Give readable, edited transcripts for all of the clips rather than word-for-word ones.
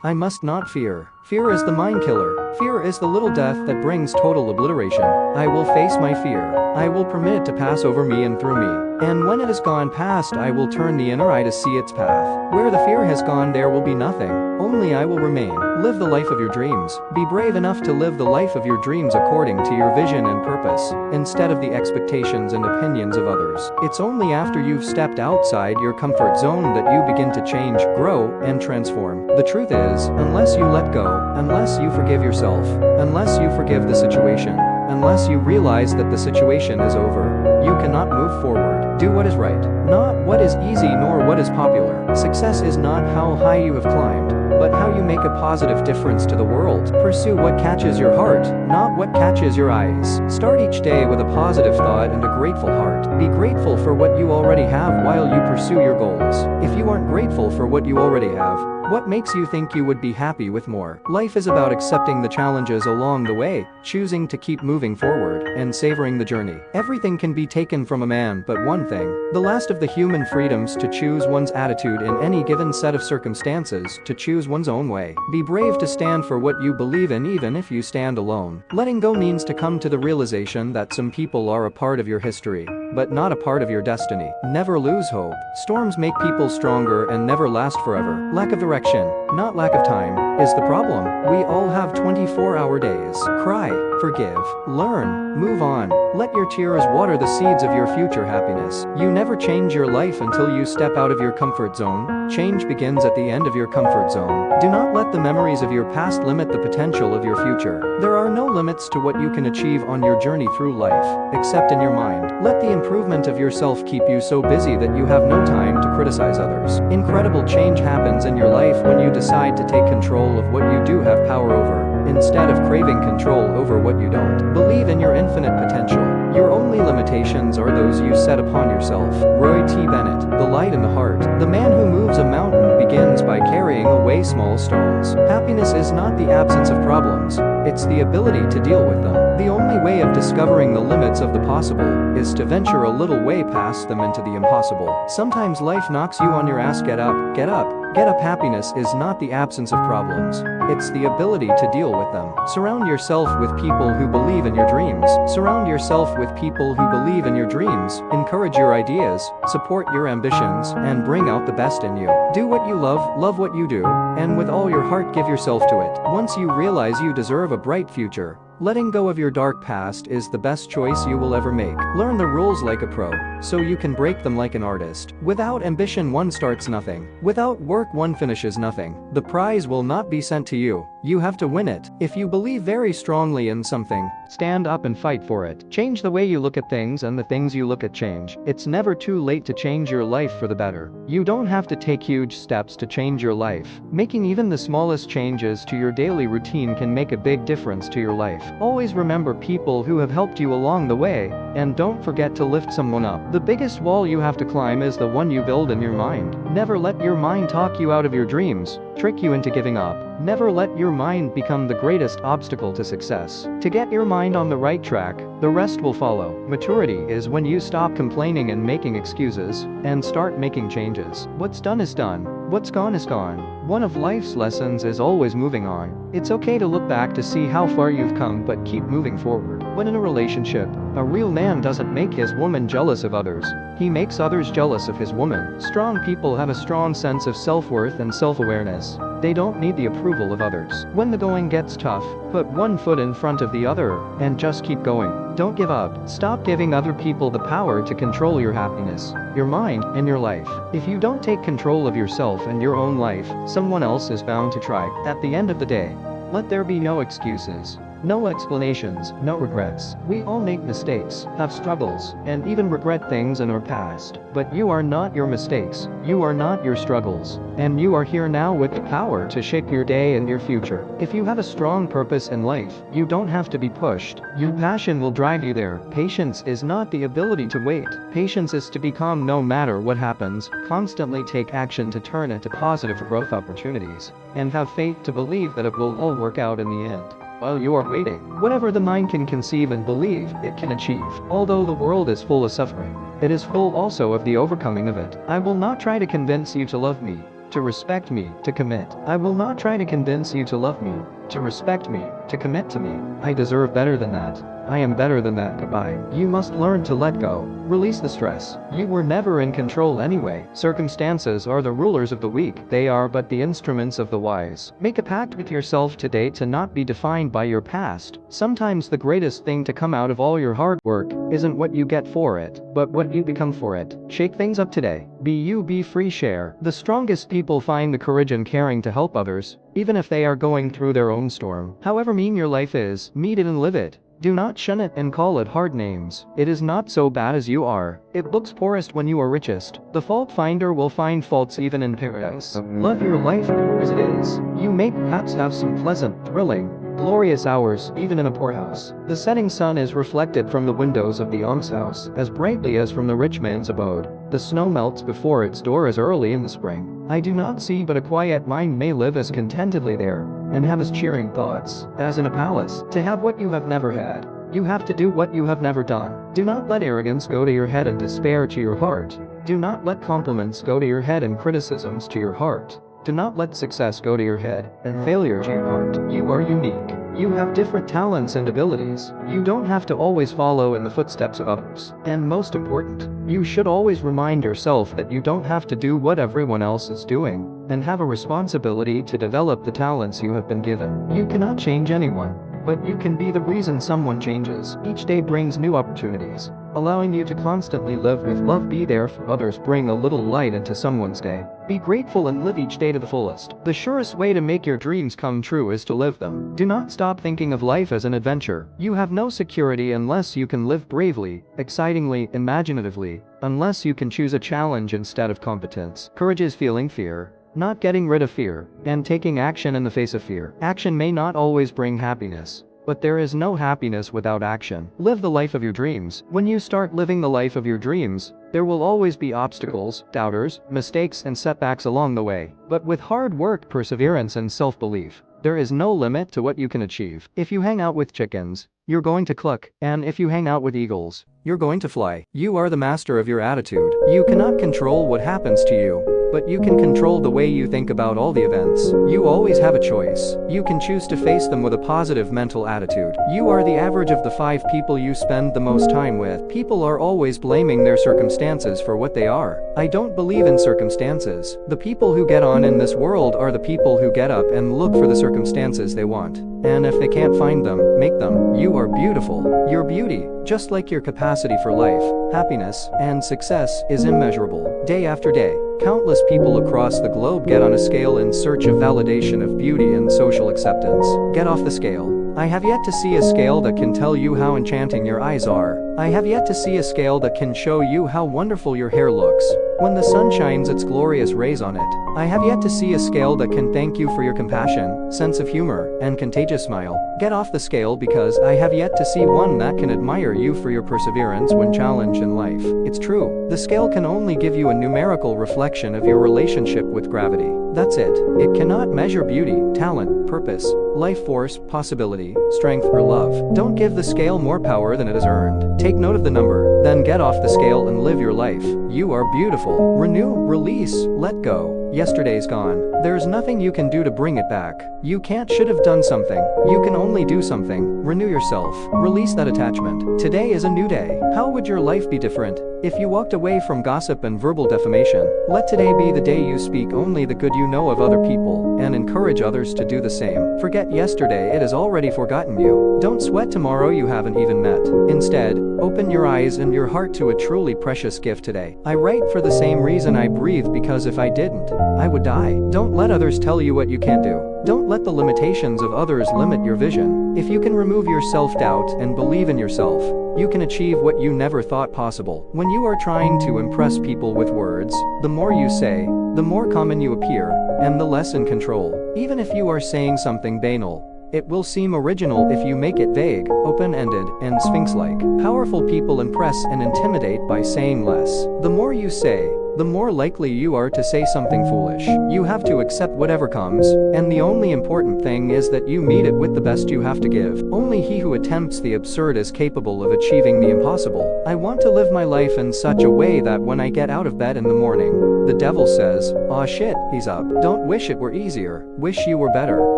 I must not fear. Fear is the mind killer. Fear is the little death that brings total obliteration. I will face my fear. I will permit it to pass over me and through me. And when it has gone past, I will turn the inner eye to see its path. Where the fear has gone, there will be nothing. Only I will remain. Live the life of your dreams. Be brave enough to live the life of your dreams according to your vision and purpose, instead of the expectations and opinions of others. It's only after you've stepped outside your comfort zone that you begin to change, grow, and transform. The truth is, unless you let go, unless you forgive yourself, unless you forgive the situation, unless you realize that the situation is over, you cannot move forward. Do what is right, not what is easy nor what is popular. Success is not how high you have climbed, but how you make a positive difference to the world. Pursue what catches your heart, not what catches your eyes. Start each day with a positive thought and a grateful heart. Be grateful for what you already have while you pursue your goals. If you aren't grateful for what you already have, what makes you think you would be happy with more? Life is about accepting the challenges along the way, choosing to keep moving forward, and savoring the journey. Everything can be taken from a man but one thing: the last of the human freedoms to choose one's attitude in any given set of circumstances, to choose one's own way. Be brave to stand for what you believe in even if you stand alone. Letting go means to come to the realization that some people are a part of your history, but not a part of your destiny. Never lose hope. Storms make people stronger and never last forever. Lack of direction, not lack of time, is the problem. We all have 24-hour days. Cry, forgive, learn, move on. Let your tears water the seeds of your future happiness. You never change your life until you step out of your comfort zone. Change begins at the end of your comfort zone. Do not let the memories of your past limit the potential of your future. There are no limits to what you can achieve on your journey through life, except in your mind. Let the improvement of yourself keep you so busy that you have no time to criticize others. Incredible change happens in your life when you decide to take control of what you do have power over, instead of craving control over what you don't. Believe in your infinite potential. Your only limitations are those you set upon yourself. Roy T. Bennett, The Light in the Heart. The man who moves a mountain begins by carrying away small stones. Happiness is not the absence of problems, it's the ability to deal with them. The only way of discovering the limits of the possible is to venture a little way past them into the impossible. Sometimes life knocks you on your ass. Get up, get up. Get up. Happiness is not the absence of problems, it's the ability to deal with them. Surround yourself with people who believe in your dreams. Surround yourself with people who believe in your dreams. Encourage your ideas, support your ambitions, and bring out the best in you. Do what you love what you do, and with all your heart give yourself to it. Once you realize you deserve a bright future, letting go of your dark past is the best choice you will ever make. Learn the rules like a pro, so you can break them like an artist. Without ambition, one starts nothing. Without work, one finishes nothing. The prize will not be sent to you. You have to win it. If you believe very strongly in something, stand up and fight for it. Change the way you look at things, and the things you look at change. It's never too late to change your life for the better. You don't have to take huge steps to change your life. Making even the smallest changes to your daily routine can make a big difference to your life. Always remember people who have helped you along the way, and don't forget to lift someone up. The biggest wall you have to climb is the one you build in your mind. Never let your mind talk you out of your dreams, trick you into giving up. Never let your mind become the greatest obstacle to success. To get your mind on the right track, the rest will follow. Maturity is when you stop complaining and making excuses, and start making changes. What's done is done. What's gone is gone. One of life's lessons is always moving on. It's okay to look back to see how far you've come, but keep moving forward. When in a relationship, a real man doesn't make his woman jealous of others. He makes others jealous of his woman. Strong people have a strong sense of self-worth and self-awareness. They don't need the approval of others. When the going gets tough, put one foot in front of the other, and just keep going. Don't give up. Stop giving other people the power to control your happiness, your mind, and your life. If you don't take control of yourself and your own life, someone else is bound to try. At the end of the day, let there be no excuses. No explanations, no regrets. We all make mistakes, have struggles, and even regret things in our past. But you are not your mistakes, you are not your struggles, and you are here now with the power to shape your day and your future. If you have a strong purpose in life, you don't have to be pushed. Your passion will drive you there. Patience is not the ability to wait. Patience is to be calm no matter what happens. Constantly take action to turn into positive growth opportunities, and have faith to believe that it will all work out in the end. While you are waiting, whatever the mind can conceive and believe, it can achieve. Although the world is full of suffering, it is full also of the overcoming of it. I will not try to convince you to love me. to respect me, to commit. I will not try to convince you to love me, to respect me, to commit to me. I deserve better than that. I am better than that. Goodbye. You must learn to let go. Release the stress. You were never in control anyway. Circumstances are the rulers of the weak. They are but the instruments of the wise. Make a pact with yourself today to not be defined by your past. Sometimes the greatest thing to come out of all your hard work isn't what you get for it, but what you become for it. Shake things up today. Be you, be free, share. The strongest people find the courage in caring to help others, even if they are going through their own storm. However mean your life is, meet it and live it. Do not shun it and call it hard names. It is not so bad as you are. It looks poorest when you are richest. The fault finder will find faults even in paradise. Love your life as it is. You may perhaps have some pleasant, thrilling, glorious hours, even in a poorhouse. The setting sun is reflected from the windows of the almshouse as brightly as from the rich man's abode. The snow melts before its door as early in the spring. I do not see, but a quiet mind may live as contentedly there, and have as cheering thoughts, as in a palace. To have what you have never had, you have to do what you have never done. Do not let arrogance go to your head and despair to your heart. Do not let compliments go to your head and criticisms to your heart. Do not let success go to your head and failure to your heart. You are unique. You have different talents and abilities. You don't have to always follow in the footsteps of others. And most important, you should always remind yourself that you don't have to do what everyone else is doing, and have a responsibility to develop the talents you have been given. You cannot change anyone, but you can be the reason someone changes. Each day brings new opportunities, allowing you to constantly live with love. Be there for others. Bring a little light into someone's day. Be grateful and live each day to the fullest. The surest way to make your dreams come true is to live them. Do not stop thinking of life as an adventure. You have no security unless you can live bravely, excitingly, imaginatively, unless you can choose a challenge instead of competence. Courage is feeling fear, not getting rid of fear, and taking action in the face of fear. Action may not always bring happiness, but there is no happiness without action. Live the life of your dreams. When you start living the life of your dreams, there will always be obstacles, doubters, mistakes, and setbacks along the way. But with hard work, perseverance, and self-belief, there is no limit to what you can achieve. If you hang out with chickens, you're going to cluck, and if you hang out with eagles, you're going to fly. You are the master of your attitude. You cannot control what happens to you, but you can control the way you think about all the events. You always have a choice. You can choose to face them with a positive mental attitude. You are the average of the 5 people you spend the most time with. People are always blaming their circumstances for what they are. I don't believe in circumstances. The people who get on in this world are the people who get up and look for the circumstances they want. And if they can't find them, make them. You are beautiful. Your beauty, just like your capacity for life, happiness, and success, is immeasurable. Day after day, countless people across the globe get on a scale in search of validation of beauty and social acceptance. Get off the scale. I have yet to see a scale that can tell you how enchanting your eyes are. I have yet to see a scale that can show you how wonderful your hair looks when the sun shines its glorious rays on it. I have yet to see a scale that can thank you for your compassion, sense of humor, and contagious smile. Get off the scale, because I have yet to see one that can admire you for your perseverance when challenged in life. It's true, the scale can only give you a numerical reflection of your relationship with gravity. That's it. It cannot measure beauty, talent, purpose, life force, possibility, strength, or love. Don't give the scale more power than it has earned. Take note of the number, then get off the scale and live your life. You are beautiful. Renew, release, let go. Yesterday's gone. There's nothing you can do to bring it back. You can't should have done something. You can only do something. Renew yourself. Release that attachment. Today is a new day. How would your life be different if you walked away from gossip and verbal defamation? Let today be the day you speak only the good you know of other people, and encourage others to do the same. Forget yesterday, it has already forgotten you. Don't sweat tomorrow you haven't even met. Instead, open your eyes and your heart to a truly precious gift today. I write for the same reason I breathe, because if I didn't, I would die. Don't let others tell you what you can't do. Don't let the limitations of others limit your vision. If you can remove your self-doubt and believe in yourself, you can achieve what you never thought possible. When you are trying to impress people with words, the more you say, the more common you appear, and the less in control. Even if you are saying something banal, it will seem original if you make it vague, open-ended, and sphinx-like. Powerful people impress and intimidate by saying less. The more you say, the more likely you are to say something foolish. You have to accept whatever comes, and the only important thing is that you meet it with the best you have to give. Only he who attempts the absurd is capable of achieving the impossible. I want to live my life in such a way that when I get out of bed in the morning, The devil says, "Aw shit, he's up." Don't wish it were easier, wish you were better.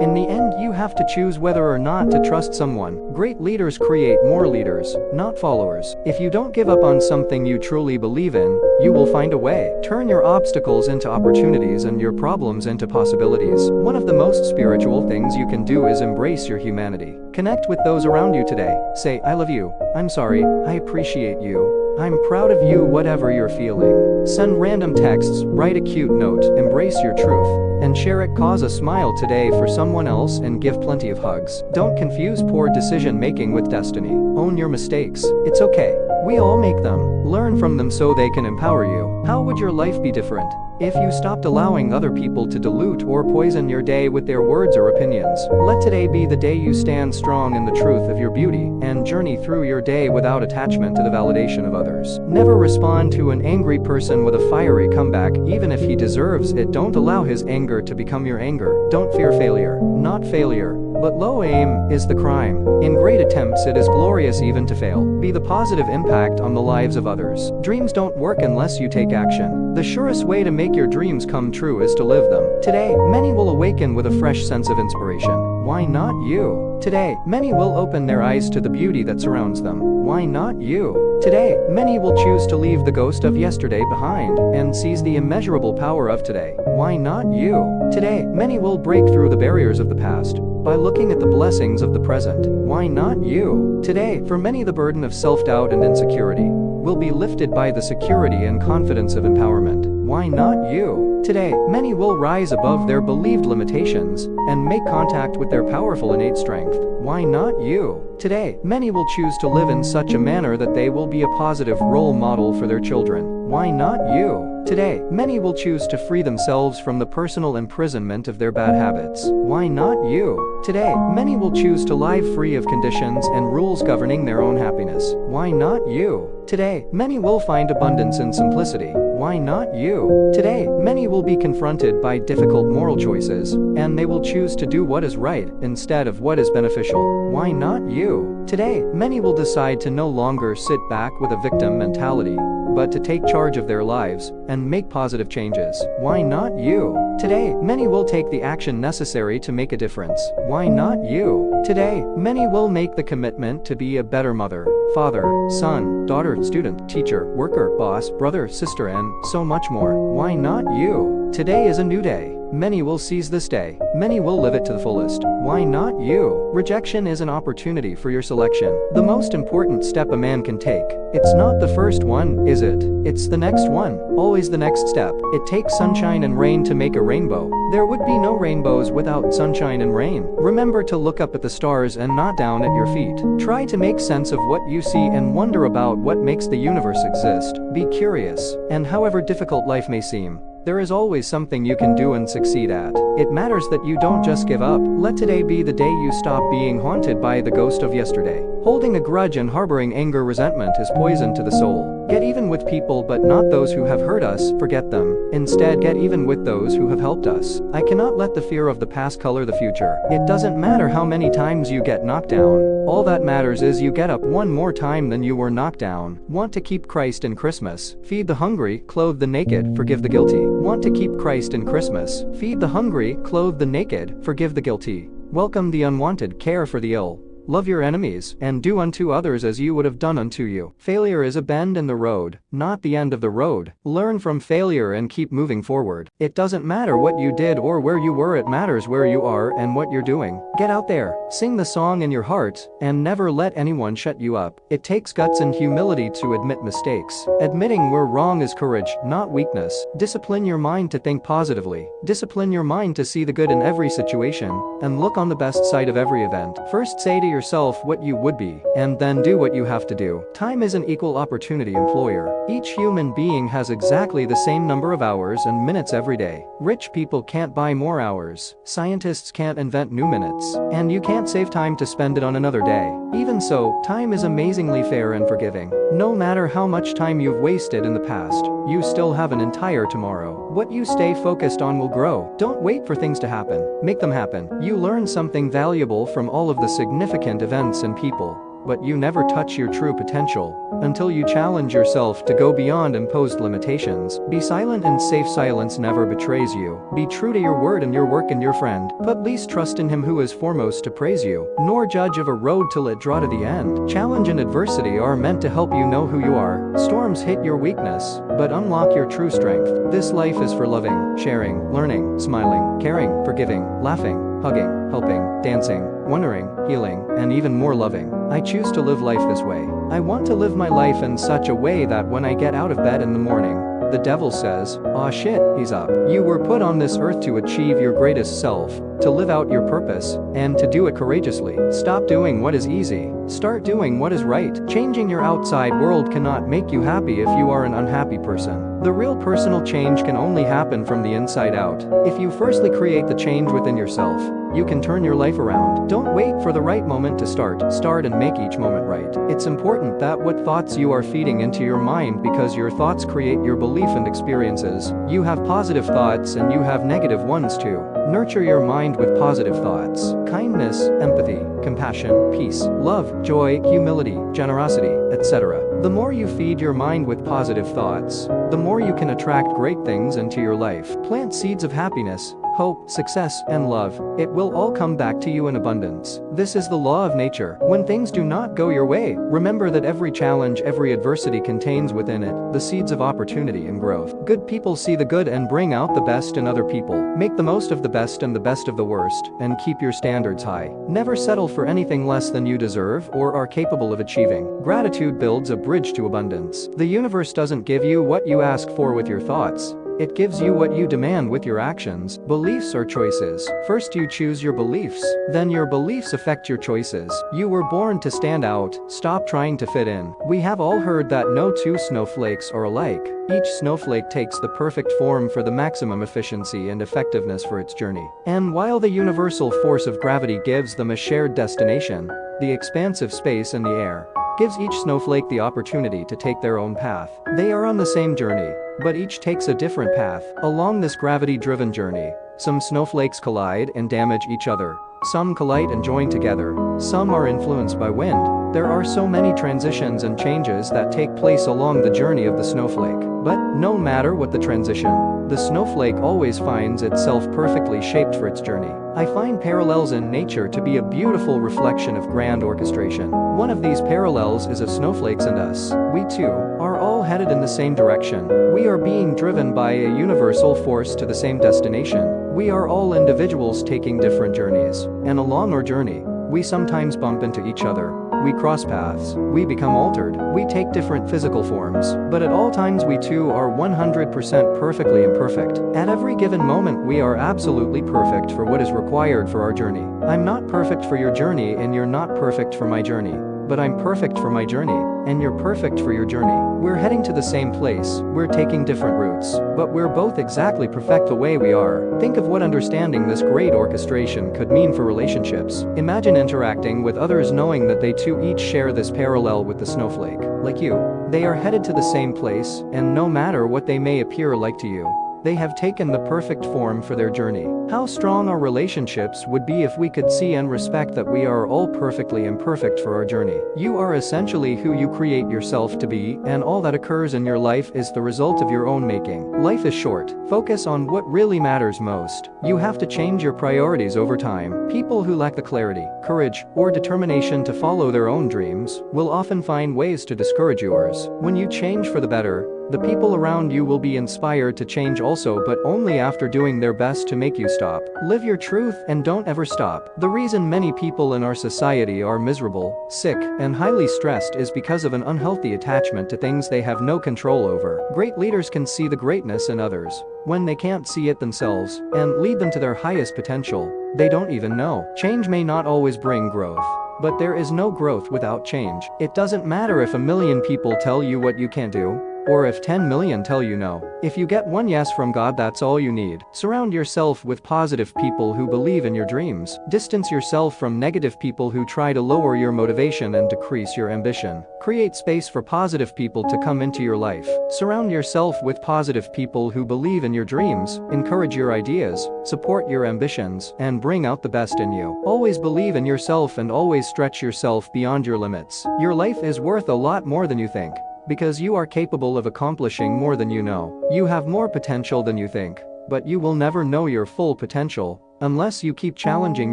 In the end, you have to choose whether or not to trust someone. Great leaders create more leaders, not followers. If you don't give up on something you truly believe in, you will find a way. Turn your obstacles into opportunities and your problems into possibilities. One of the most spiritual things you can do is embrace your humanity. Connect with those around you today. Say, "I love you. I'm sorry. I appreciate you. I'm proud of you," whatever you're feeling. Send random texts, write a cute note, embrace your truth, and share it. Cause a smile today for someone else and give plenty of hugs. Don't confuse poor decision making with destiny. Own your mistakes. It's okay. We all make them. Learn from them so they can empower you. How would your life be different if you stopped allowing other people to dilute or poison your day with their words or opinions? Let today be the day you stand strong in the truth of your beauty and journey through your day without attachment to the validation of others. Never respond to an angry person with a fiery comeback, even if he deserves it. Don't allow his anger to become your anger. Don't fear failure. Not failure, but low aim is the crime. In great attempts it is glorious even to fail. Be the positive impact on the lives of others. Dreams don't work unless you take action. The surest way to make your dreams come true is to live them. Today, many will awaken with a fresh sense of inspiration. Why not you? Today, many will open their eyes to the beauty that surrounds them. Why not you? Today, many will choose to leave the ghost of yesterday behind and seize the immeasurable power of today. Why not you? Today, many will break through the barriers of the past by looking at the blessings of the present. Why not you? Today, for many the burden of self-doubt and insecurity will be lifted by the security and confidence of empowerment. Why not you? Today, many will rise above their believed limitations and make contact with their powerful innate strength. Why not you? Today, many will choose to live in such a manner that they will be a positive role model for their children. Why not you? Today, many will choose to free themselves from the personal imprisonment of their bad habits. Why not you? Today, many will choose to live free of conditions and rules governing their own happiness. Why not you? Today, many will find abundance in simplicity. Why not you? Today, many will be confronted by difficult moral choices, and they will choose to do what is right instead of what is beneficial. Why not you? Today, many will decide to no longer sit back with a victim mentality, but to take charge of their lives and make positive changes. Why not you? Today, many will take the action necessary to make a difference. Why not you? Today, many will make the commitment to be a better mother, father, son, daughter, student, teacher, worker, boss, brother, sister, and so much more. Why not you? Today is a new day. Many will seize this day. Many will live it to the fullest. Why not you? Rejection is an opportunity for your selection. The most important step a man can take. It's not the first one, is it? It's the next one. Always the next step. It takes sunshine and rain to make a rainbow. There would be no rainbows without sunshine and rain. Remember to look up at the stars and not down at your feet. Try to make sense of what you see and wonder about what makes the universe exist. Be curious. And however difficult life may seem, there is always something you can do and succeed at. It matters that you don't just give up. Let today be the day you stop being haunted by the ghost of yesterday. Holding a grudge and harboring anger, resentment is poison to the soul. Get even with people, but not those who have hurt us. Forget them. Instead, get even with those who have helped us. I cannot let the fear of the past color the future. It doesn't matter how many times you get knocked down. All that matters is you get up one more time than you were knocked down. Want to keep Christ in Christmas? Feed the hungry, clothe the naked, forgive the guilty. Want to keep Christ in Christmas? Feed the hungry, clothe the naked, forgive the guilty. Welcome the unwanted, care for the ill. Love your enemies, and do unto others as you would have done unto you. Failure is a bend in the road, not the end of the road. Learn from failure and keep moving forward. It doesn't matter what you did or where you were, it matters where you are and what you're doing. Get out there, sing the song in your heart, and never let anyone shut you up. It takes guts and humility to admit mistakes. Admitting we're wrong is courage, not weakness. Discipline your mind to think positively. Discipline your mind to see the good in every situation, and look on the best side of every event. First say to yourself what you would be, and then do what you have to do. Time is an equal opportunity employer. Each human being has exactly the same number of hours and minutes every day. Rich people can't buy more hours. Scientists can't invent new minutes. And you can't save time to spend it on another day. Even so, time is amazingly fair and forgiving. No matter how much time you've wasted in the past, you still have an entire tomorrow. What you stay focused on will grow. Don't wait for things to happen. Make them happen. You learn something valuable from all of the significant events and people but you never touch your true potential until you challenge yourself to go beyond imposed limitations. Be silent, and safe silence never betrays you. Be true to your word in your work and your friend. Put least trust in him who is foremost to praise you, nor judge of a road till it draw to the end. Challenge and adversity are meant to help you know who you are. Storms hit your weakness, but unlock your true strength. This life is for loving, sharing, learning, smiling, caring, forgiving, laughing, hugging, helping, dancing, wondering, healing, and even more loving. I choose to live life this way. I want to live my life in such a way that when I get out of bed in the morning, the devil says, "Aw shit, he's up." You were put on this earth to achieve your greatest self, to live out your purpose, and to do it courageously. Stop doing what is easy. Start doing what is right. Changing your outside world cannot make you happy if you are an unhappy person. The real personal change can only happen from the inside out. If you firstly create the change within yourself, you can turn your life around. Don't wait for the right moment to start and make each moment right. It's important that what thoughts you are feeding into your mind, because your thoughts create your belief and experiences. You have positive thoughts and you have negative ones too. Nurture your mind with positive thoughts. Kindness, empathy, compassion, peace, love, joy, humility, generosity, etc. The more you feed your mind with positive thoughts, the more you can attract great things into your life. Plant seeds of happiness, hope, success, and love. It will all come back to you in abundance. This is the law of nature. When things do not go your way, remember that every challenge, every adversity contains within it the seeds of opportunity and growth. Good people see the good and bring out the best in other people. Make the most of the best and the best of the worst, and keep your standards high. Never settle for anything less than you deserve or are capable of achieving. Gratitude builds a bridge to abundance. The universe doesn't give you what you ask for with your thoughts. It gives you what you demand with your actions. Beliefs are choices. First you choose your beliefs, then your beliefs affect your choices. You were born to stand out. Stop trying to fit in. We have all heard that no two snowflakes are alike. Each snowflake takes the perfect form for the maximum efficiency and effectiveness for its journey. And while the universal force of gravity gives them a shared destination, the expansive space in the air gives each snowflake the opportunity to take their own path. They are on the same journey, but each takes a different path. Along this gravity-driven journey, some snowflakes collide and damage each other. Some collide and join together. Some are influenced by wind. There are so many transitions and changes that take place along the journey of the snowflake. But no matter what the transition, the snowflake always finds itself perfectly shaped for its journey. I find parallels in nature to be a beautiful reflection of grand orchestration. One of these parallels is of snowflakes and us. We too are all headed in the same direction. We are being driven by a universal force to the same destination. We are all individuals taking different journeys, and along our journey, we sometimes bump into each other. We cross paths. We become altered. We take different physical forms. But at all times we too are 100% perfectly imperfect. At every given moment we are absolutely perfect for what is required for our journey. I'm not perfect for your journey and you're not perfect for my journey. But I'm perfect for my journey, and you're perfect for your journey. We're heading to the same place, we're taking different routes, but we're both exactly perfect the way we are. Think of what understanding this great orchestration could mean for relationships. Imagine interacting with others knowing that they too each share this parallel with the snowflake. Like you, they are headed to the same place, and no matter what they may appear like to you, they have taken the perfect form for their journey. How strong our relationships would be if we could see and respect that we are all perfectly imperfect for our journey. You are essentially who you create yourself to be, and all that occurs in your life is the result of your own making. Life is short. Focus on what really matters most. You have to change your priorities over time. People who lack the clarity, courage, or determination to follow their own dreams will often find ways to discourage yours. When you change for the better, the people around you will be inspired to change also, but only after doing their best to make you stop. Live your truth and don't ever stop. The reason many people in our society are miserable, sick, and highly stressed is because of an unhealthy attachment to things they have no control over. Great leaders can see the greatness in others when they can't see it themselves, and lead them to their highest potential. They don't even know. Change may not always bring growth, but there is no growth without change. It doesn't matter if a million people tell you what you can't do. or if 10 million tell you no. If you get one yes from God, that's all you need. Surround yourself with positive people who believe in your dreams. Distance yourself from negative people who try to lower your motivation and decrease your ambition. Create space for positive people to come into your life. Surround yourself with positive people who believe in your dreams, encourage your ideas, support your ambitions, and bring out the best in you. Always believe in yourself and always stretch yourself beyond your limits. Your life is worth a lot more than you think. Because you are capable of accomplishing more than you know. You have more potential than you think. But you will never know your full potential unless you keep challenging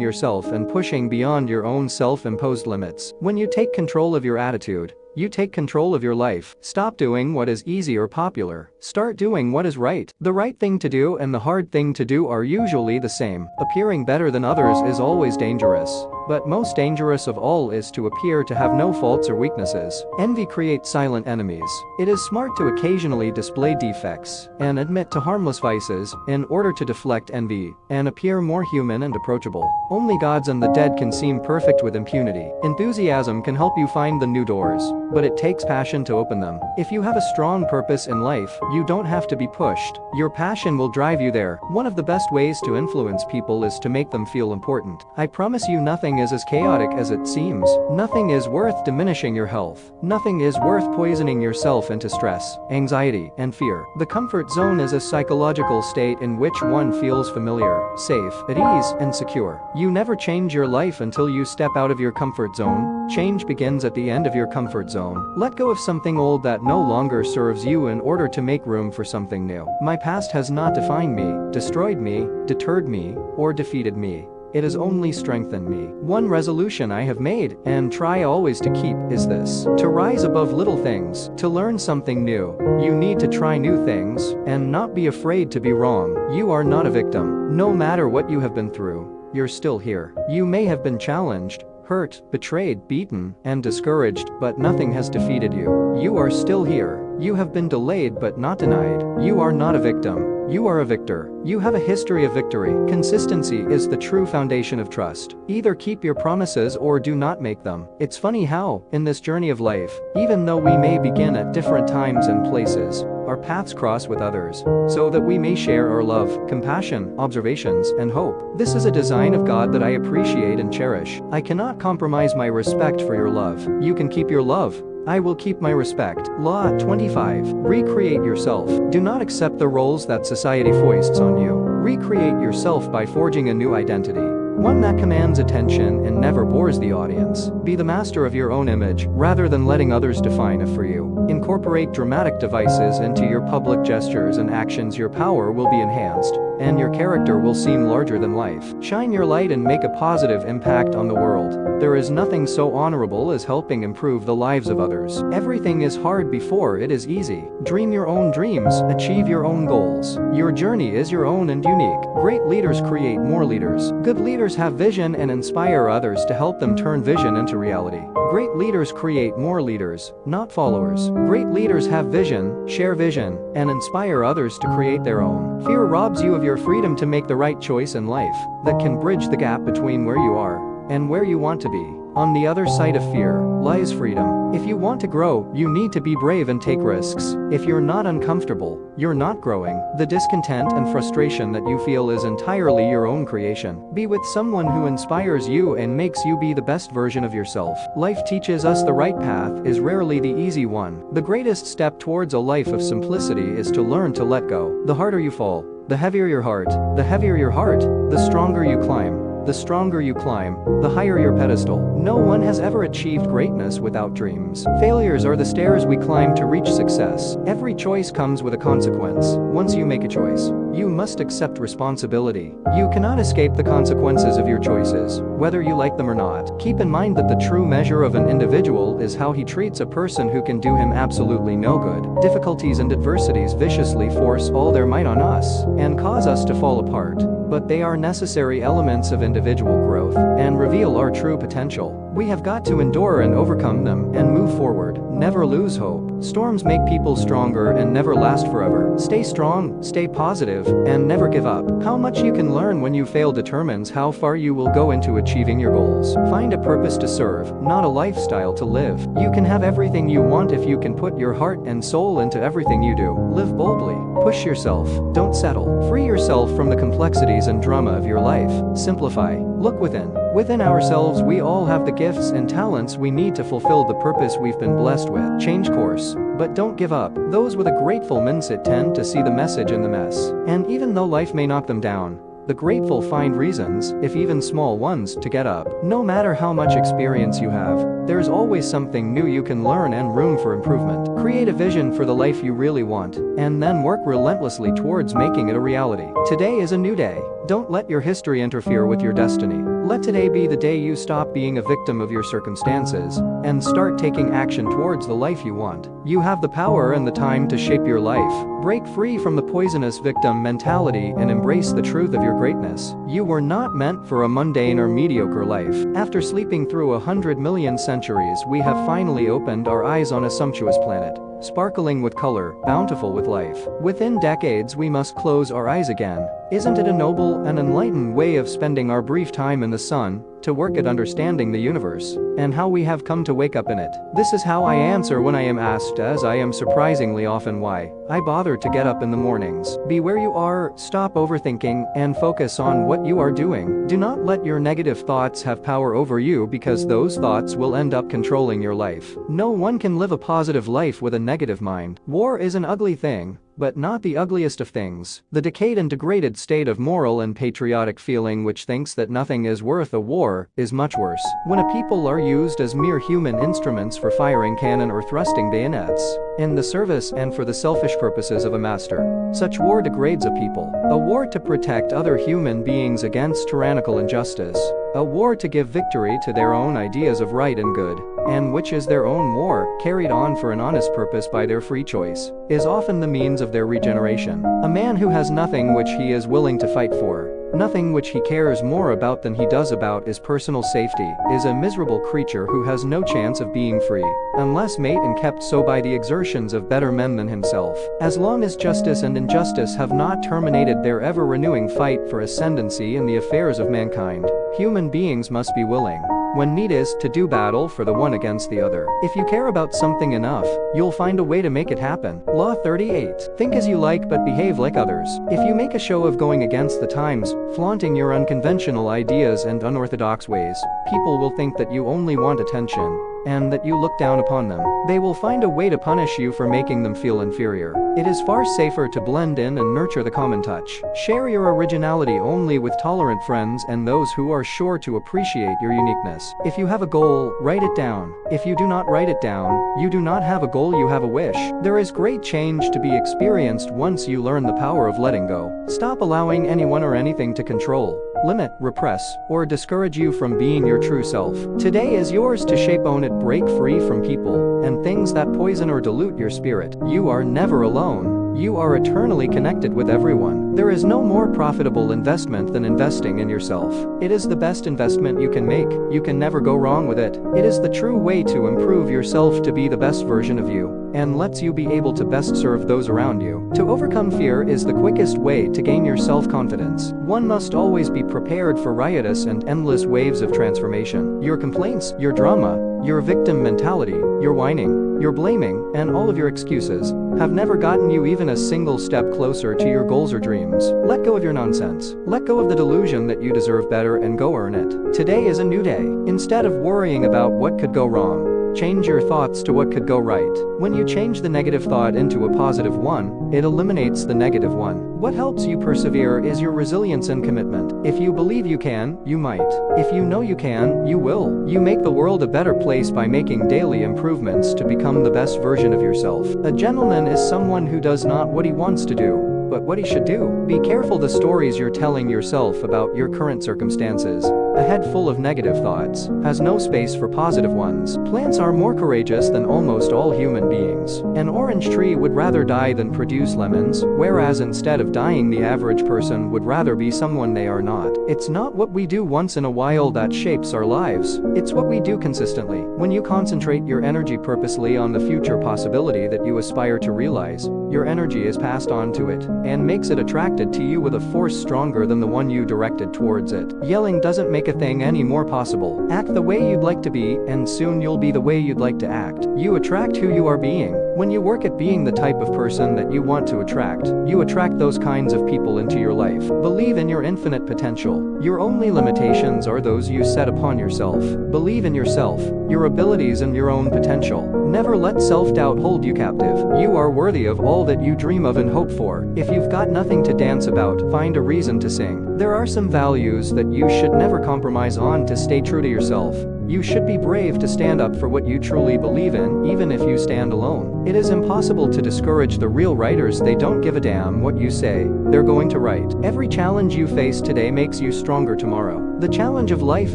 yourself and pushing beyond your own self-imposed limits. When you take control of your attitude, you take control of your life. Stop doing what is easy or popular. Start doing what is right. The right thing to do and the hard thing to do are usually the same. Appearing better than others is always dangerous. But most dangerous of all is to appear to have no faults or weaknesses. Envy creates silent enemies. It is smart to occasionally display defects and admit to harmless vices in order to deflect envy and appear more human and approachable. Only gods and the dead can seem perfect with impunity. Enthusiasm can help you find the new doors, but it takes passion to open them. If you have a strong purpose in life, you don't have to be pushed. Your passion will drive you there. One of the best ways to influence people is to make them feel important. I promise you, nothing is as chaotic as it seems. Nothing is worth diminishing your health. Nothing is worth poisoning yourself into stress, anxiety, and fear. The comfort zone is a psychological state in which one feels familiar, safe, at ease, and secure. You never change your life until you step out of your comfort zone. Change begins at the end of your comfort zone. Let go of something old that no longer serves you in order to make room for something new. My past has not defined me, destroyed me, deterred me, or defeated me. It has only strengthened me. One resolution I have made, and try always to keep, is this: to rise above little things. To learn something new, you need to try new things, and not be afraid to be wrong. You are not a victim. No matter what you have been through, you're still here. You may have been challenged, hurt, betrayed, beaten, and discouraged, but nothing has defeated you. You are still here. You have been delayed but not denied. You are not a victim. You are a victor. You have a history of victory. Consistency is the true foundation of trust. Either keep your promises or do not make them. It's funny how, in this journey of life, even though we may begin at different times and places, our paths cross with others, so that we may share our love, compassion, observations, and hope. This is a design of God that I appreciate and cherish. I cannot compromise my respect for your love. You can keep your love. I will keep my respect. Law 25. Recreate yourself. Do not accept the roles that society foists on you. Recreate yourself by forging a new identity. One that commands attention and never bores the audience. Be the master of your own image, rather than letting others define it for you. Incorporate dramatic devices into your public gestures and actions. Your power will be enhanced, and your character will seem larger than life. Shine your light and make a positive impact on the world. There is nothing so honorable as helping improve the lives of others. Everything is hard before it is easy. Dream your own dreams, achieve your own goals. Your journey is your own and unique. Great leaders create more leaders. Good leaders have vision and inspire others to help them turn vision into reality. Great leaders create more leaders, not followers. Great leaders have vision, share vision, and inspire others to create their own. Fear robs you of your freedom to make the right choice in life that can bridge the gap between where you are and where you want to be. On the other side of fear lies freedom. If you want to grow, you need to be brave and take risks. If you're not uncomfortable, you're not growing. The discontent and frustration that you feel is entirely your own creation. Be with someone who inspires you and makes you be the best version of yourself. Life teaches us the right path is rarely the easy one. The greatest step towards a life of simplicity is to learn to let go. The harder you fall, the heavier your heart. The heavier your heart, the stronger you climb. The stronger you climb, the higher your pedestal. No one has ever achieved greatness without dreams. Failures are the stairs we climb to reach success. Every choice comes with a consequence. Once you make a choice, you must accept responsibility. You cannot escape the consequences of your choices, whether you like them or not. Keep in mind that the true measure of an individual is how he treats a person who can do him absolutely no good. Difficulties and adversities viciously force all their might on us and cause us to fall apart. But they are necessary elements of individual growth and reveal our true potential. We have got to endure and overcome them and move forward. Never lose hope. Storms make people stronger and never last forever. Stay strong, stay positive, and never give up. How much you can learn when you fail determines how far you will go into achieving your goals. Find a purpose to serve, not a lifestyle to live. You can have everything you want if you can put your heart and soul into everything you do. Live boldly. Push yourself. Don't settle. Free yourself from the complexities and drama of your life. Simplify. Look within. Within ourselves we all have the gifts and talents we need to fulfill the purpose we've been blessed with. Change course. But don't give up. Those with a grateful mindset tend to see the message in the mess. And even though life may knock them down, the grateful find reasons, if even small ones, to get up. No matter how much experience you have, there's always something new you can learn and room for improvement. Create a vision for the life you really want, and then work relentlessly towards making it a reality. Today is a new day. Don't let your history interfere with your destiny. Let today be the day you stop being a victim of your circumstances and start taking action towards the life you want. You have the power and the time to shape your life. Break free from the poisonous victim mentality and embrace the truth of your greatness. You were not meant for a mundane or mediocre life. After sleeping through 100 million centuries, we have finally opened our eyes on a sumptuous planet, sparkling with color, bountiful with life. Within decades we must close our eyes again. Isn't it a noble and enlightened way of spending our brief time in the sun, to work at understanding the universe, and how we have come to wake up in it? This is how I answer when I am asked, as I am surprisingly often, why I bother to get up in the mornings. Be where you are, stop overthinking, and focus on what you are doing. Do not let your negative thoughts have power over you, because those thoughts will end up controlling your life. No one can live a positive life with a negative mind. War is an ugly thing, but not the ugliest of things. The decayed and degraded state of moral and patriotic feeling which thinks that nothing is worth a war is much worse. When a people are used as mere human instruments for firing cannon or thrusting bayonets, in the service and for the selfish purposes of a master, such war degrades a people. A war to protect other human beings against tyrannical injustice, a war to give victory to their own ideas of right and good, and which is their own war, carried on for an honest purpose by their free choice, is often the means of their regeneration. A man who has nothing which he is willing to fight for, nothing which he cares more about than he does about his personal safety, is a miserable creature who has no chance of being free, unless made and kept so by the exertions of better men than himself. As long as justice and injustice have not terminated their ever-renewing fight for ascendancy in the affairs of mankind, human beings must be willing, when need is, to do battle for the one against the other. If you care about something enough, you'll find a way to make it happen. Law 38. Think as you like but behave like others. If you make a show of going against the times, flaunting your unconventional ideas and unorthodox ways, people will think that you only want attention, and that you look down upon them. They will find a way to punish you for making them feel inferior. It is far safer to blend in and nurture the common touch. Share your originality only with tolerant friends and those who are sure to appreciate your uniqueness. If you have a goal, write it down. If you do not write it down, you do not have a goal, you have a wish. There is great change to be experienced once you learn the power of letting go. Stop allowing anyone or anything to control, limit, repress, or discourage you from being your true self. Today is yours to shape, own it, break free from people and things that poison or dilute your spirit. You are never alone. You are eternally connected with everyone. There is no more profitable investment than investing in yourself. It is the best investment you can make. You can never go wrong with it. It is the true way to improve yourself to be the best version of you, and lets you be able to best serve those around you. To overcome fear is the quickest way to gain your self-confidence. One must always be prepared for riotous and endless waves of transformation. Your complaints, your drama, your victim mentality, your whining, your blaming, and all of your excuses have never gotten you even a single step closer to your goals or dreams. Let go of your nonsense. Let go of the delusion that you deserve better and go earn it. Today is a new day. Instead of worrying about what could go wrong, change your thoughts to what could go right. When you change the negative thought into a positive one, it eliminates the negative one. What helps you persevere is your resilience and commitment. If you believe you can, you might. If you know you can, you will. You make the world a better place by making daily improvements to become the best version of yourself. A gentleman is someone who does not what he wants to do, but what he should do. Be careful the stories you're telling yourself about your current circumstances. A head full of negative thoughts has no space for positive ones. Plants are more courageous than almost all human beings. An orange tree would rather die than produce lemons, whereas instead of dying, the average person would rather be someone they are not. It's not what we do once in a while that shapes our lives. It's what we do consistently. When you concentrate your energy purposely on the future possibility that you aspire to realize, your energy is passed on to it and makes it attracted to you with a force stronger than the one you directed towards it. Yelling doesn't make a thing any more possible. Act the way you'd like to be, and soon you'll be the way you'd like to act. You attract who you are being. When you work at being the type of person that you want to attract, you attract those kinds of people into your life. Believe in your infinite potential. Your only limitations are those you set upon yourself. Believe in yourself, your abilities, and your own potential. Never let self-doubt hold you captive. You are worthy of all that you dream of and hope for. If you've got nothing to dance about, find a reason to sing. There are some values that you should never compromise on to stay true to yourself. You should be brave to stand up for what you truly believe in, even if you stand alone. It is impossible to discourage the real writers. They don't give a damn what you say, they're going to write. Every challenge you face today makes you stronger tomorrow. The challenge of life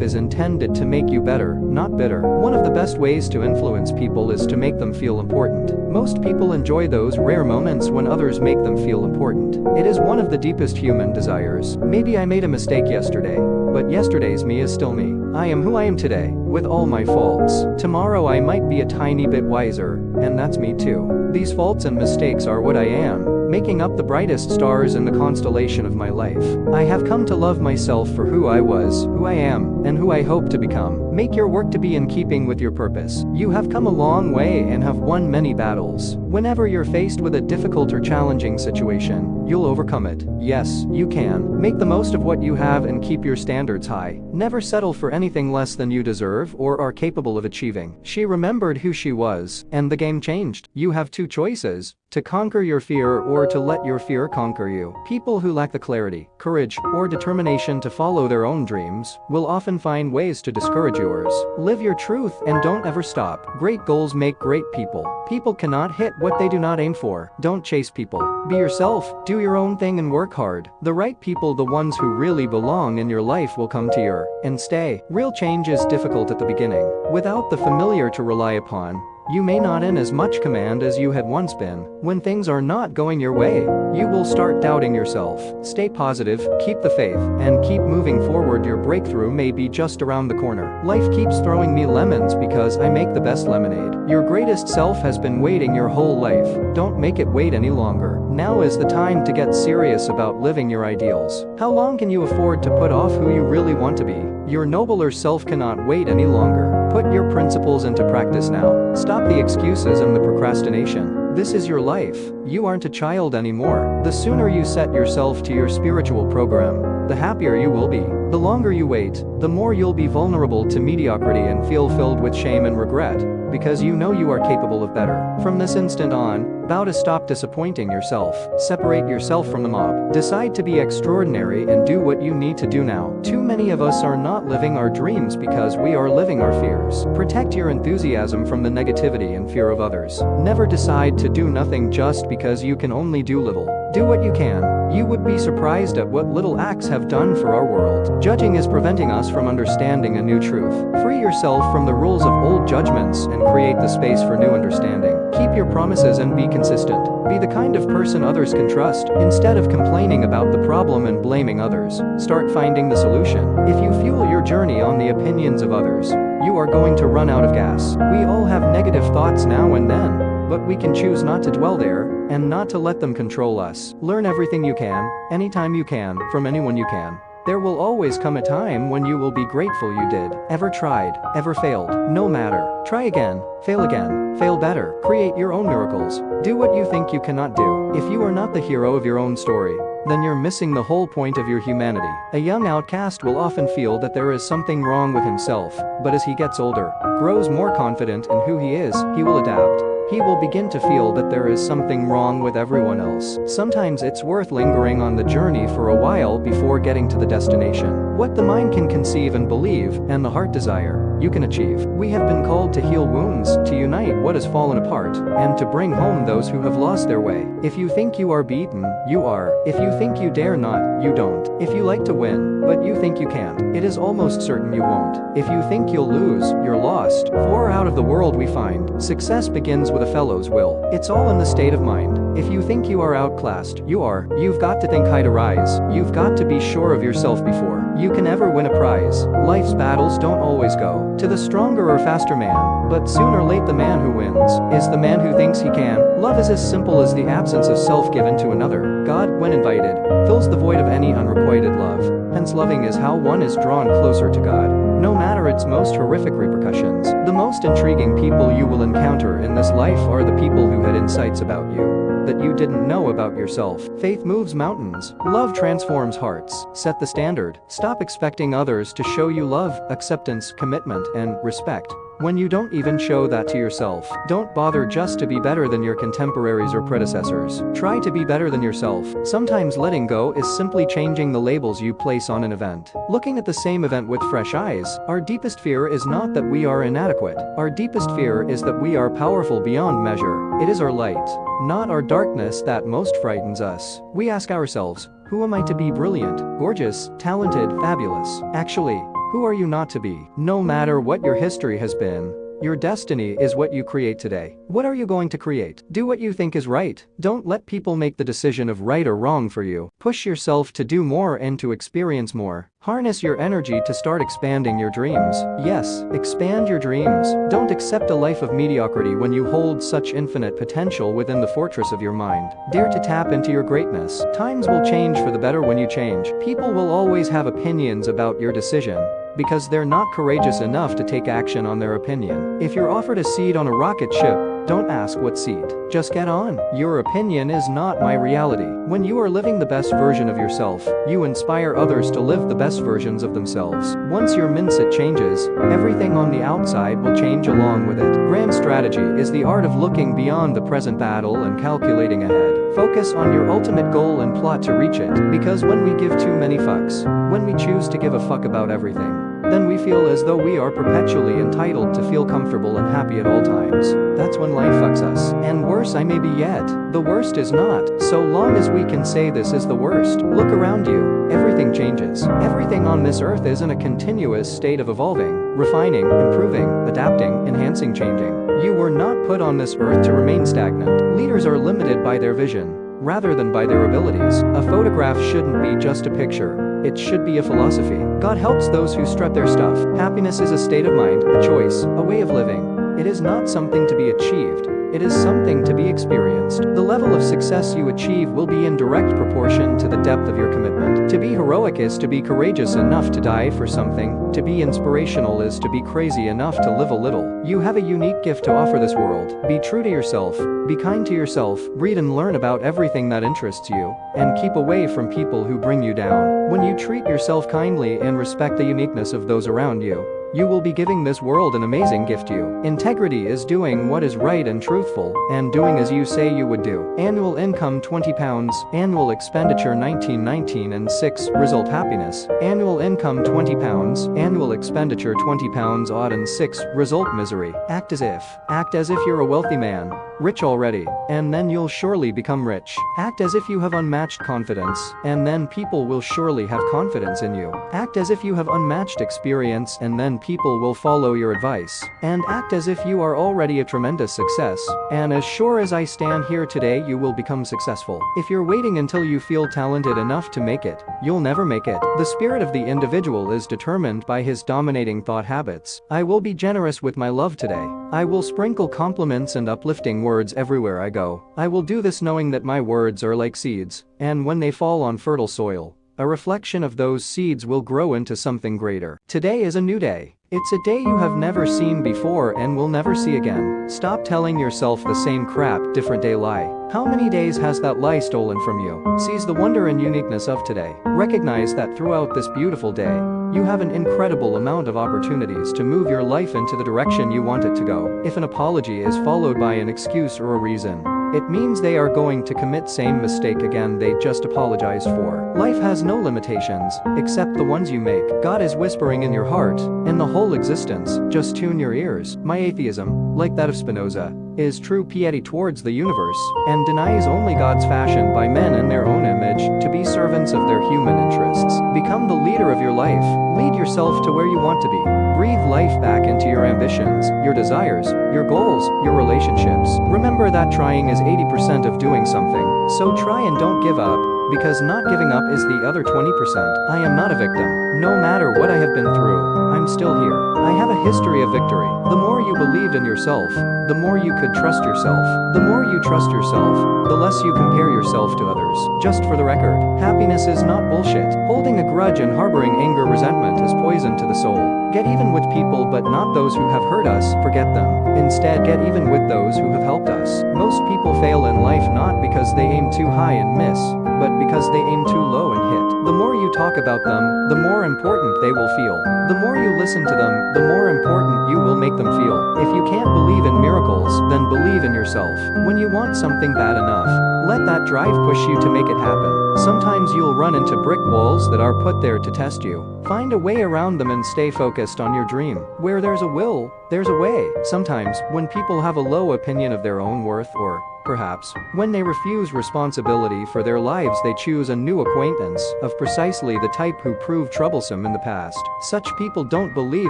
is intended to make you better, not bitter. One of the best ways to influence people is to make them feel important. Most people enjoy those rare moments when others make them feel important. It is one of the deepest human desires. Maybe I made a mistake yesterday, but yesterday's me is still me. I am who I am today, with all my faults. Tomorrow I might be a tiny bit wiser, and that's me too. These faults and mistakes are what I am, making up the brightest stars in the constellation of my life. I have come to love myself for who I was, who I am, and who I hope to become. Make your work to be in keeping with your purpose. You have come a long way and have won many battles. Whenever you're faced with a difficult or challenging situation, you'll overcome it. Yes, you can. Make the most of what you have and keep your standards high. Never settle for anything less than you deserve or are capable of achieving. She remembered who she was, and the game changed. You have two choices: to conquer your fear or to let your fear conquer you. People who lack the clarity, courage, or determination to follow their own dreams will often find ways to discourage yours. Live your truth and don't ever stop. Great goals make great people. People cannot hit what they do not aim for. Don't chase people. Be yourself, do your own thing, and work hard. The right people, the ones who really belong in your life, will come to you and stay. Real change is difficult at the beginning. Without the familiar to rely upon, you may not in as much command as you had once been. When things are not going your way, you will start doubting yourself. Stay positive, keep the faith, and keep moving forward. Your breakthrough may be just around the corner. Life keeps throwing me lemons because I make the best lemonade. Your greatest self has been waiting your whole life. Don't make it wait any longer. Now is the time to get serious about living your ideals. How long can you afford to put off who you really want to be? Your nobler self cannot wait any longer. Put your principles into practice now. Stop the excuses and the procrastination. This is your life. You aren't a child anymore. The sooner you set yourself to your spiritual program, the happier you will be. The longer you wait, the more you'll be vulnerable to mediocrity and feel filled with shame and regret, because you know you are capable of better. From this instant on, vow to stop disappointing yourself. Separate yourself from the mob. Decide to be extraordinary and do what you need to do now. Too many of us are not living our dreams because we are living our fears. Protect your enthusiasm from the negativity and fear of others. Never decide to do nothing just because you can only do little. Do what you can. You would be surprised at what little acts have done for our world. Judging is preventing us from understanding a new truth. Free yourself from the rules of old judgments and create the space for new understanding. Keep your promises and be consistent. Be the kind of person others can trust. Instead of complaining about the problem and blaming others, start finding the solution. If you fuel your journey on the opinions of others, you are going to run out of gas. We all have negative thoughts now and then, but we can choose not to dwell there and not to let them control us. Learn everything you can, anytime you can, from anyone you can. There will always come a time when you will be grateful you did. Ever tried, ever failed, no matter. Try again, fail better. Create your own miracles. Do what you think you cannot do. If you are not the hero of your own story, then you're missing the whole point of your humanity. A young outcast will often feel that there is something wrong with himself, but as he gets older, grows more confident in who he is, he will adapt. he will begin to feel that there is something wrong with everyone else. Sometimes it's worth lingering on the journey for a while before getting to the destination. What the mind can conceive and believe, and the heart desire, you can achieve. We have been called to heal wounds, to unite what has fallen apart, and to bring home those who have lost their way. If you think you are beaten, you are. If you think you dare not, you don't. If you like to win, but you think you can't, it is almost certain you won't. If you think you'll lose, you're lost. For out of the world we find, success begins with a fellow's will. It's all in the state of mind. If you think you are outclassed, you are. You've got to think high to rise. You've got to be sure of yourself before you can ever win a prize. Life's battles don't always go to the stronger or faster man, but soon or late the man who wins is the man who thinks he can. Love is as simple as the absence of self given to another. God, when invited, fills the void of any unrequited love. Hence loving is how one is drawn closer to God, no matter its most horrific repercussions. The most intriguing people you will encounter in this life are the people who had insights about you that you didn't know about yourself. Faith moves mountains. Love transforms hearts. Set the standard. Stop expecting others to show you love, acceptance, commitment, and respect when you don't even show that to yourself. Don't bother just to be better than your contemporaries or predecessors. Try to be better than yourself. Sometimes letting go is simply changing the labels you place on an event. Looking at the same event with fresh eyes. Our deepest fear is not that we are inadequate. Our deepest fear is that we are powerful beyond measure. It is our light, not our darkness, that most frightens us. We ask ourselves, who am I to be? Brilliant, gorgeous, talented, fabulous. Actually, who are you not to be? No matter what your history has been, your destiny is what you create today. What are you going to create? Do what you think is right. Don't let people make the decision of right or wrong for you. Push yourself to do more and to experience more. Harness your energy to start expanding your dreams. Yes, expand your dreams. Don't accept a life of mediocrity when you hold such infinite potential within the fortress of your mind. Dare to tap into your greatness. Times will change for the better when you change. People will always have opinions about your decision, because they're not courageous enough to take action on their opinion. If you're offered a seat on a rocket ship, don't ask what seat. Just get on. Your opinion is not my reality. When you are living the best version of yourself, you inspire others to live the best versions of themselves. Once your mindset changes, everything on the outside will change along with it. Grand strategy is the art of looking beyond the present battle and calculating ahead. Focus on your ultimate goal and plot to reach it, because when we give too many fucks, when we choose to give a fuck about everything, then we feel as though we are perpetually entitled to feel comfortable and happy at all times. That's when life fucks us. And worse I may be yet. The worst is not, so long as we can say this is the worst. Look around you. Everything changes. Everything on this earth is in a continuous state of evolving, refining, improving, adapting, enhancing, changing. You were not put on this earth to remain stagnant. Leaders are limited by their vision, rather than by their abilities. A photograph shouldn't be just a picture. It should be a philosophy. God helps those who strut their stuff. Happiness is a state of mind, a choice, a way of living. It is not something to be achieved. It is something to be experienced. The level of success you achieve will be in direct proportion to the depth of your commitment. To be heroic is to be courageous enough to die for something. To be inspirational is to be crazy enough to live a little. You have a unique gift to offer this world. Be true to yourself. Be kind to yourself. Read and learn about everything that interests you, and keep away from people who bring you down. When you treat yourself kindly and respect the uniqueness of those around you, you will be giving this world an amazing gift. You. Integrity is doing what is right and truthful, and doing as you say you would do. Annual income £20, annual expenditure 1919 and 6, result happiness. Annual income £20, annual expenditure £20 odd and 6, result misery. Act as if you're a wealthy man, rich already, and then you'll surely become rich. Act as if you have unmatched confidence, and then people will surely have confidence in you. Act as if you have unmatched experience, and then people will follow your advice. And act as if you are already a tremendous success, and as sure as I stand here today you will become successful. If you're waiting until you feel talented enough to make it, you'll never make it. The spirit of the individual is determined by his dominating thought habits. I will be generous with my love today. I will sprinkle compliments and uplifting words everywhere I go. I will do this knowing that my words are like seeds, and when they fall on fertile soil, a reflection of those seeds will grow into something greater. Today is a new day. It's a day you have never seen before and will never see again. Stop telling yourself the same crap, different day lie. How many days has that lie stolen from you? Seize the wonder and uniqueness of today. Recognize that throughout this beautiful day, you have an incredible amount of opportunities to move your life into the direction you want it to go. If an apology is followed by an excuse or a reason, it means they are going to commit same mistake again they just apologized for. Life has no limitations, except the ones you make. God is whispering in your heart, in the whole existence, just tune your ears. My atheism, like that of Spinoza, is true piety towards the universe, and denies only God's fashion by men in their own image, to be servants of their human interests. Become the leader of your life, lead yourself to where you want to be. Breathe life back into your ambitions, your desires, your goals, your relationships. Remember that trying is 80% of doing something, so try and don't give up, because not giving up is the other 20%. I am not a victim. No matter what I have been through, I'm still here. I have a history of victory. The more you believed in yourself, the more you could trust yourself. The more you trust yourself, the less you compare yourself to others. Just for the record, happiness is not bullshit. Holding a grudge and harboring anger, resentment is poison to the soul. Get even with people, but not those who have hurt us. Forget them. Instead, get even with those who have helped us. Most people fail in life not because they aim too high and miss, but because they aim too low and hit. The more you talk about them, the more important they will feel. The more you listen to them, the more important you will make them feel. If you can't believe in miracles, then believe in yourself. When you want something bad enough, let that drive push you to make it happen. Sometimes you'll run into brick walls that are put there to test you. Find a way around them and stay focused on your dream. Where there's a will, there's a way. Sometimes, when people have a low opinion of their own worth, or perhaps, when they refuse responsibility for their lives, they choose a new acquaintance, of precisely the type who proved troublesome in the past. Such people don't believe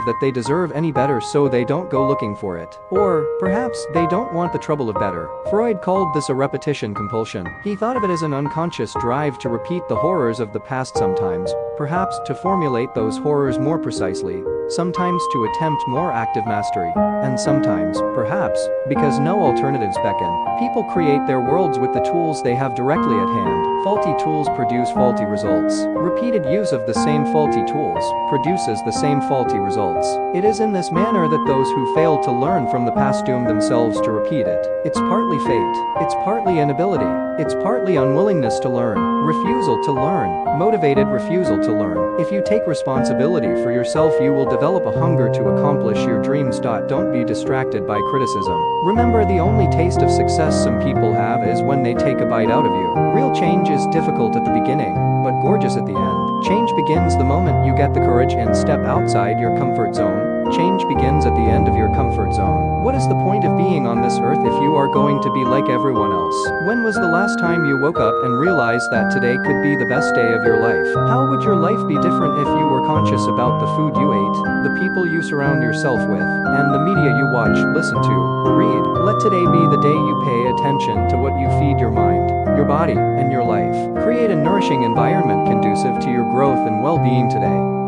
that they deserve any better, so they don't go looking for it. Or, perhaps, they don't want the trouble of better. Freud called this a repetition compulsion. He thought of it as an unconscious drive to repeat the horrors of the past, sometimes, perhaps, to formulate those horrors more precisely, sometimes to attempt more active mastery, and sometimes, perhaps, because no alternatives beckon. People create their worlds with the tools they have directly at hand. Faulty tools produce faulty results. Repeated use of the same faulty tools produces the same faulty results. It is in this manner that those who fail to learn from the past doom themselves to repeat it. It's partly fate. It's partly inability. It's partly unwillingness to learn, refusal to learn, motivated refusal to learn. If you take responsibility for yourself, you will develop a hunger to accomplish your dreams. Don't be distracted by criticism. Remember, the only taste of success some people have is when they take a bite out of you. Real change is difficult at the beginning, but gorgeous at the end. Change begins the moment you get the courage and step outside your comfort zone. Change begins at the end of your comfort zone. What is the point of being on this earth if you are going to be like everyone else? When was the last time you woke up and realized that today could be the best day of your life? How would your life be different if you were conscious about the food you ate, the people you surround yourself with, and the media you watch, listen to, read? Let today be the day you pay attention to what you feed your mind, your body, and your life. Create a nourishing environment conducive to your growth and well-being today.